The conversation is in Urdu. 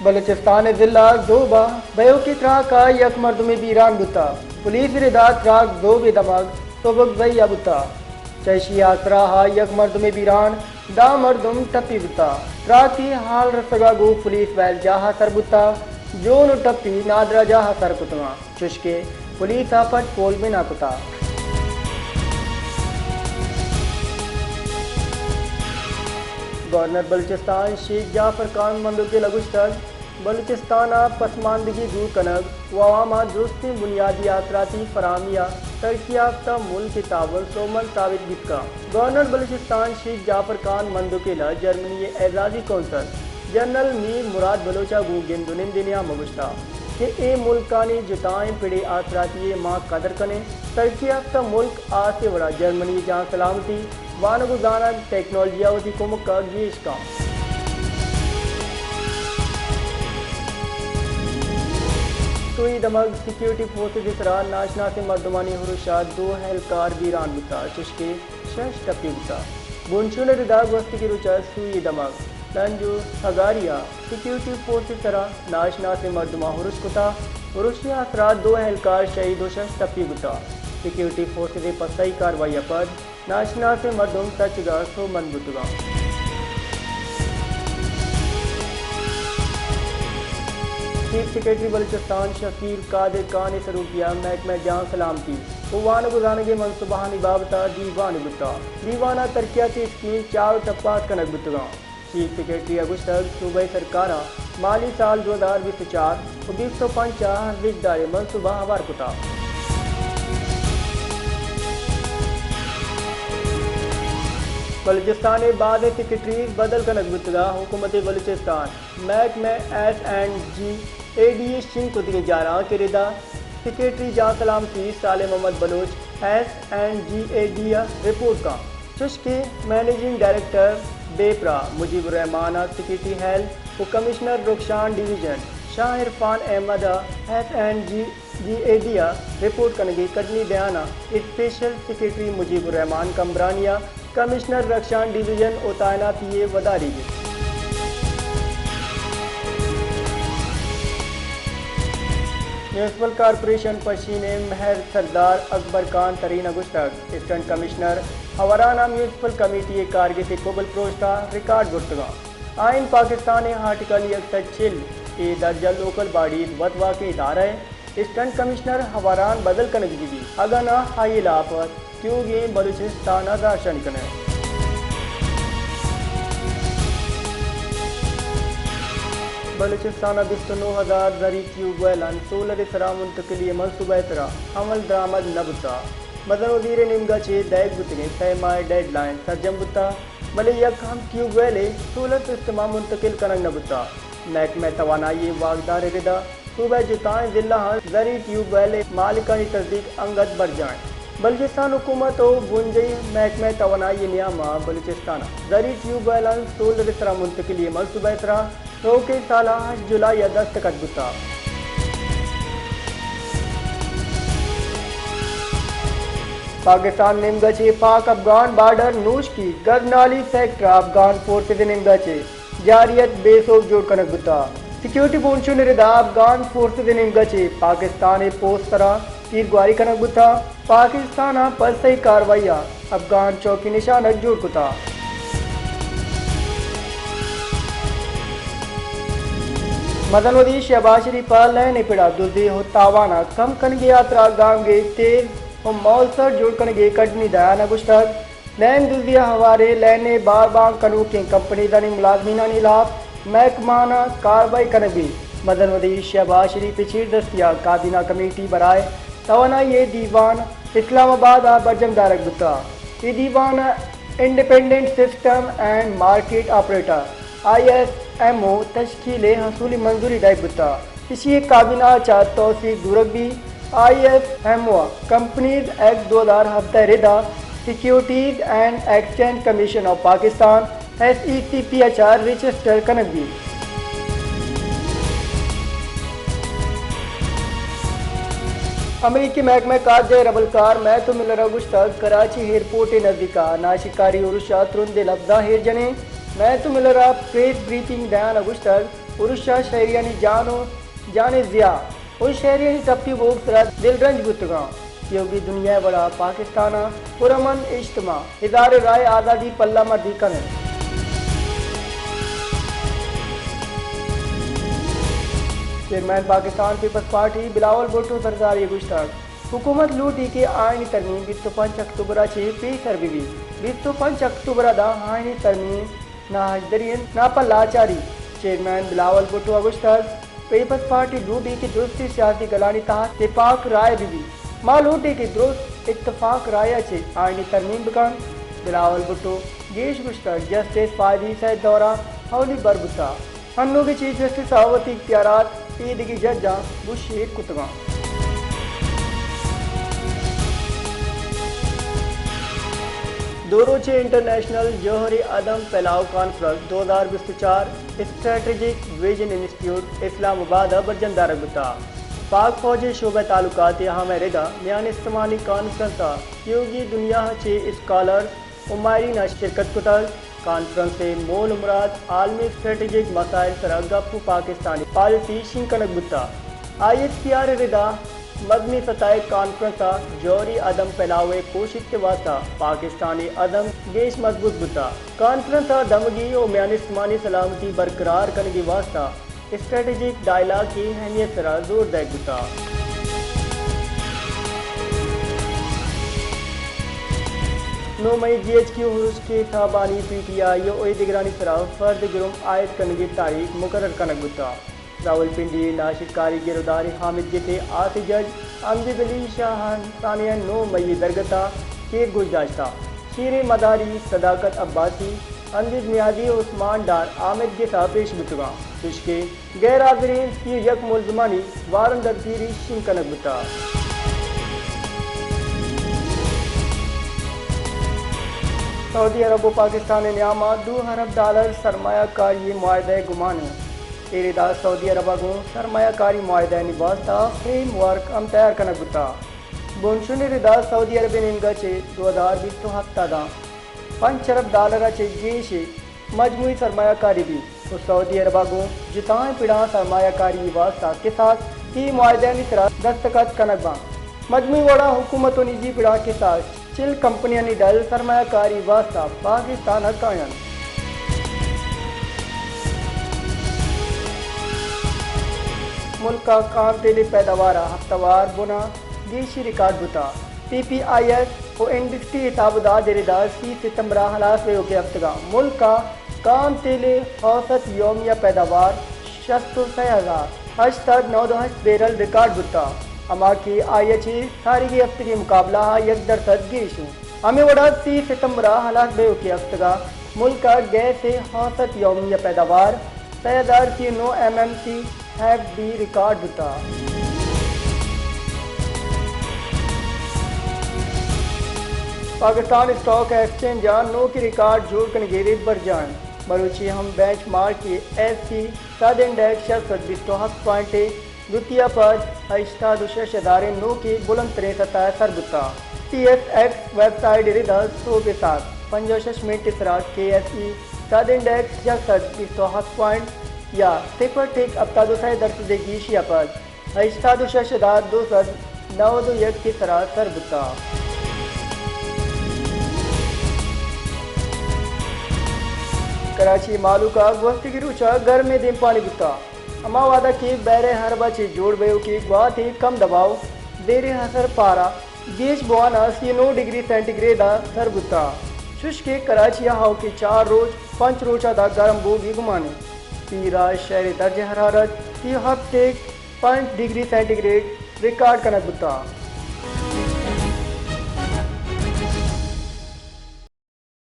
بلوچستان ضلع زوبا بیو کی طرح کا یک مردم بیران بتا پولیس ردات راک زوب دماغ سبک بیا بتا چشی آسرا ہا یک مردم بیران دا مردم ٹپی بتا تراکی حال رسگا گو پولیس ویل جاہا سر بتا جون ٹپی نادرا جاہا سر کتوا چشکے پولیس آپٹ پول میں نہ کتا گورنر بلوچستان شیخ جعفر خان مندو کے لگوشتر بلوچستان پسماندگی دور کنگ و عواما درستی بنیادی آثراتی فراہمیہ ترقی یافتہ ملک کے تعاون سومن ثابت بکا گورنر بلوچستان شیخ جعفر خان مندو کے جرمنی اعزازی کونسل جنرل میر مراد بلوچا گو گندن دنیا مگشتا کہ اے ملکانی جتائیں پڑے آثراتی ماں قدر کنے ترقی یافتہ ملک آسے وڑا جرمنی جہاں سلامتی وانگو دانا ٹیکنالوجی ہوتی کو مکہ گیش کا توی دماغ سیکیورٹی فورسز اسرا ناشنا سے مردمانی حروشات دو اہلکار بیران بتا چشکے شش ٹپی بتا بنچون رداغ وسط کی روچا سوئی دماغ لنجو ہگاریا سیکیورٹی فورسز اسرا ناشنا سے مردمہ حروش کتا حروشی اثرات دو اہلکار شہید و شش ٹپی بتا سیکیورٹی فورسز پسائی کاروائی پر ناشنا سے مردم تچگا سو من بتگا چیف سیکریٹری بلوچستان شفیق قادر خان سروکیا محکمہ جہاں سلامتی وان گزانگے منصوبہ نبابتا دیوان بتا دیوانہ ترقیاتی اسکیم چار ٹپاس کنک بتگا چیف سیکریٹری اگشتک صوبہ سرکارہ مالی سال 2024 و 250 وجدار منصوبہ ہوار کتا بلوچستان بعد سیکریٹریز بدل کنک بتگا حکومت بلوچستان محکمہ S and G A D شنگ کو دیے جا رہا کہ ردا سیکریٹری جہاں سلامتی Saleh Muhammad Baloch S and G A D report کا چشکے مینیجنگ ڈائریکٹر بیپرا مجیب الرحمان سیکریٹری ہیلتھ و commissioner Rakhshan division Shah Irfan Ahmed S and G A D report کنگی کٹنی بیانہ اسپیشل سیکریٹری مجیب الرحمان کمبرانیہ کمشنر رخشان ڈویژن او تعیناتی وداری گی میونسپل کارپوریشن پشین مہر سردار اکبر خان ترین اگشتک اسسٹنٹ کمشنر ہوارانہ میونسپل کمیٹی کارگی سے قبل پروشتا ریکارڈ گرتگا آئین پاکستان آرٹیکل 106 اے درجہ لوکل باڈیز وطوا کے ادارہ اسسٹنٹ کمشنر ہواران بدل کنک بھی اگنا ہائی لاپت کیوں گے بلوچستان راشن کنے بلوچستان 29,000 زری ٹیوب ویلن سولر اسرا منتقلی منصوبہ اسرا عمل درآمد نہ بتا مدن وزیر نمگا چے دیگ بتنے سہ ماہ ڈیڈ لائن سرجم بتا بلے یک ہم ٹیوب ویلے سولر سسٹمہ منتقل کنگ نہ بتا محکمہ توانائی واگدار ردا صوبہ جتائیں ضلع زری ٹیوب ویلے مالکانی تصدیق انگت بر جائیں بلوچستان حکومت و گنجئی محکمہ توانائی نیامہ بلوچستان زری ٹیوب ویلن سولر اسرا منتقلی منصوبہ اسرا روکے سالہ 8 جولائی دستخط بتا پاکستان نمگچے پاک افغان بارڈر نوش کی گزنالی سیکٹر افغان فورسز نمگچے جاریت بے سوک جوڑ کنک بتا سیکیورٹی بونشو نردا افغان فورسز نمگچے پاکستان پوسٹ طرح تیر گواری کنک بتا پاکستان پر صحیح کاروائیاں افغان چوکی نشانک جوڑ کتا مدن ودی شہباز شریف لینے پڑا دزدی ہو تاوانا کم کنگے یاترا گانگے تیز و مول سر جوڑ کنگے کٹنی دیانا گشتگ لین دزدیا ہوارے لینے بار بار کنو کی کمپنی دانی ملازمینانی لاف محکمانہ کاروائی کنگی مدن ودی شہباز شریف چیر دستیا کابینہ کمیٹی برائے توانائی دیوان اسلام آباد برجم دارک بتا یہ دیوان independent system and market operator ISMO تشکیل حصولی منظوری دائب بتا اسی کابینہ چاہت توسیق دورک بھی ISMO کمپنیز ایکٹ 2017 ردا securities and exchange commission of Pakistan SECPHR register کنک بھی امریکی محکمہ کارجہ ربلکار میتھو ملر گشتک کراچی ایئرپورٹ نزدیکا ناشکاری اور شاطرون دے لفظہ ہیر جنے میتھو ملر پریس بریفنگ دیان گشتک ارشا شہریانی جان ضیا اور شہریانی تپتی بوگ سرا دل رنج بتگاں کیونکہ دنیا بڑا پاکستانہ پرامن اجتماع ادارے رائے آزادی پلہ مردی کریں chairman Pakistan peoples party Bilawal Bhutto Zardari گشتاگ حکومت لوٹی کے آئینی ترمیم 25 اکتوبر چھ پیش کر بھی 25 اکتوبر دا آئینی ترمیم ناہجدرین ناپا لاچاری چیئرمین بلاول بھٹو گشتاگ پیپلز پارٹی لوٹی کی درستی سیاسی گلانی تحت اتفاق رائے بھی ماں لوٹی کی درست اتفاق رائے چھ آئینی ترمیم بکان بلاول بھٹو گیش گشتاگ جسٹس فائدی سید دورہ ہولی بربتا ہنو کی چیف جسٹس صحافتی اختیارات عیدگی ججاں بشیر کتگاں دو روزہ انٹرنیشنل جوہری عدم پھیلاؤ کانفرنس 2024 اسٹریٹجک ویژن انسٹیٹیوٹ اسلام آباد برجن دارک بتا پاک فوجی شعبہ تعلقات ہم ردا میان استمانی کانفرنس کیوگی دنیا چھ اسکالر ماہرین شرکت کتل کانفرنس سے مول مراد عالمی اسٹریٹجک مسائل سر گپ پاکستانی پالیسی شنکنک بتا IHPR ردا مدنی سطح کانفرنس جوہری عدم پھیلاوے پوشت کے واسطہ پاکستانی عدم گیش مضبوط بتا کانفرنس دمگی و میان استمانی سلامتی برقرار کرنے کی واسطہ اسٹریٹجک ڈائلاگ کی اہمیت سرا زور دے بتا 9 مئی GHQ حروس کے تھابانی PTI و دیگرانی سرا فرد جرم عائد کرنے کی تاریخ مقرر کنک بتا راول پنڈی ناشد کاری گردار حامد گتے آتی جج امجد علی شاہان ثانیہ 9 مئی درگتا کیر گزشتہ شیر مداری صداقت عباسی امجد نیازی عثمان ڈار آمد گتا پیش بتگاں پیش کے غیر حاضرین کی یک ملزمانی وارن درگیری شنکنک بتا سعودی عرب و پاکستان نیامہ $2 ارب سرمایہ کاری معاہدہ گمانے ایردا سعودی عرب کو سرمایہ کاری معاہدہ نباستا فریم ورک ہم تیار کنک بتا بونشن ردا سعودی عرب ننگا چے 2027 دا $5 ارب چے گیش مجموعی سرمایہ کاری بھی تو سعودی عرب کو جتائیں پڑا سرمایہ کاری واسطہ کے ساتھ ہی معاہدہ نسرا دستخط کنک با مجموعی وڑا حکومت و نجی پڑا کے ساتھ چل کمپنیاں نی ڈل سرمایہ کاری واسطہ پاکستان قائم ملک کا کام تیلی پیداوار ہفتہ وار بنا گیشی ریکارڈ بتا PPIS و انڈسٹری اتابدار دیردار 30 ستمبر حلاس ویو کے ہفتگاہ ملک کا کام تیلی اوسط یومیہ پیداوار 66,008 بیرل ریکارڈ بتا اما کی IH تاریخی ہفتگی مقابلہ 1% گیش ہمیں وڑا 30 ستمبر حلاس ویو کے ہفتگاہ ملک کا گیس اوسط یومیہ پیداوار 6,900 MMC FD ریکارڈ بتا پاکستان اسٹاک ایکسچینج نو کی ریکارڈ جوڑ کر گیرید بڑھ جائیں بلوچی ہم بینچ مارک کی SC ساد انڈیکس 622 پوائنٹ دوتیا پد 86.9 کی بلند ترین سطح سر بتا TSX ویب سائٹ ردا 100 کے ساتھ 65 منٹ سرات KSE ساد انڈیکس 622 پوائنٹ یا صفر ٹھیک ابتا دوسرے درس دے گیشیا پر 86.291 کی طرح سر بتا کراچی مالو کا گوستی کی روچا گھر میں دن پانی بتا اما وعدہ کی بیر ہر بچی جوڑ بیو کی گوات ہی کم دباؤ دیر حسر پارا گیش بوانا 9 ڈگری سینٹیگریڈ سر بتا شش کے کراچی ہاؤ کی 4 روز 5 روچہ دا گرم بوگی گمانے پیرا شہر درجہ حرارت 7 ڈگری سینٹیگریڈ ریکارڈ کنک بتا